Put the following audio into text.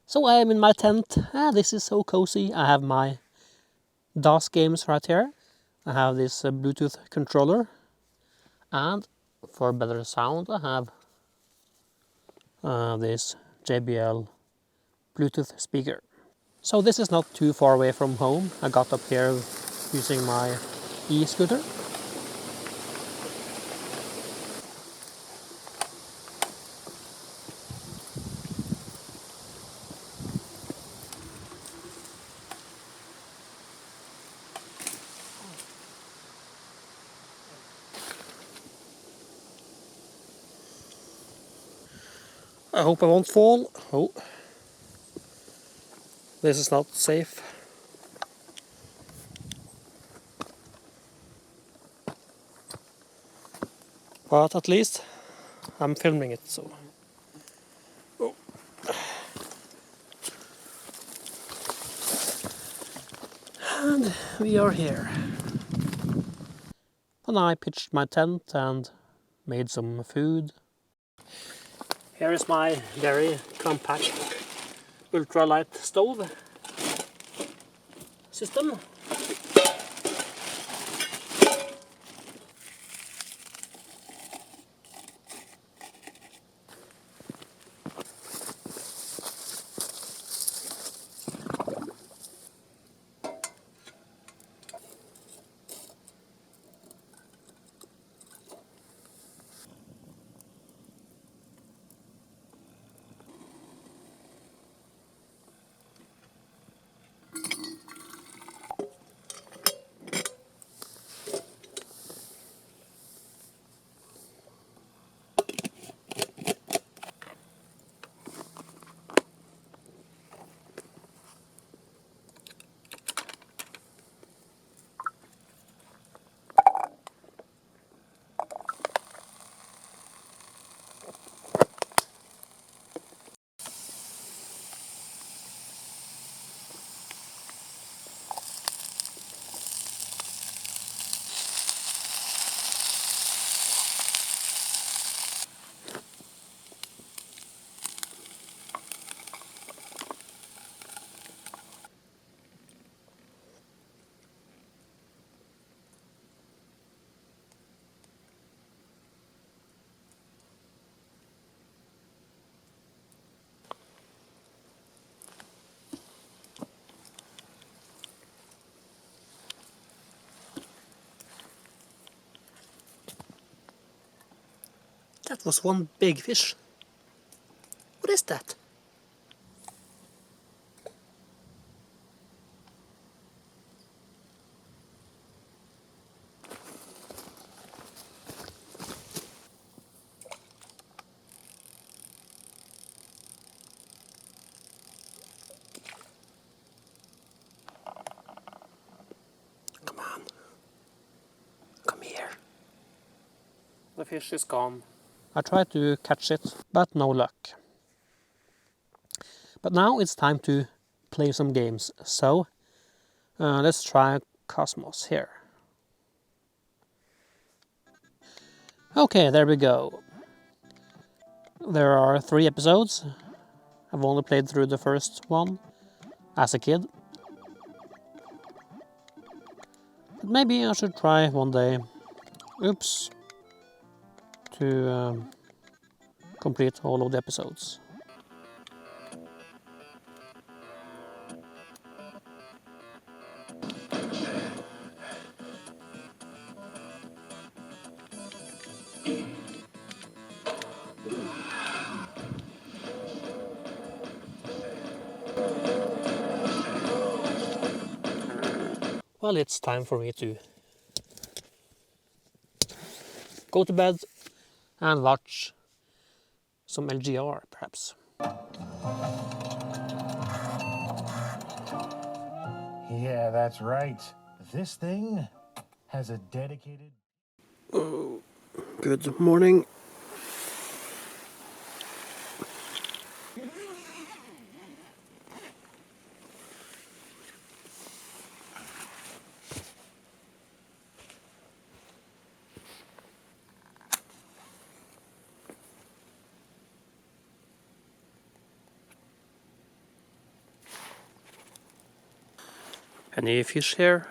So I am in my tent. This is so cozy. I have my DOS games right here. I have this Bluetooth controller. And for better sound, I have this JBL Bluetooth speaker. So this is not too far away from home. I got up here using my e-scooter. I hope I won't fall. Oh, this is not safe. But at least I'm filming it, so. Oh. And we are here. And I pitched my tent and made some food. Here is my very compact ultralight stove system. That was one big fish. What is that? Come on. Come here. The fish is gone. I tried to catch it, but no luck. But now it's time to play some games. So let's try Cosmos here. Okay, there we go. There are 3 episodes. I've only played through the first one as a kid. But maybe I should try one day. Oops. To complete all of the episodes. Well, it's time for me to go to bed and watch some LGR, perhaps. Yeah, that's right. This thing has a dedicated... Oh, good morning. Any fish here?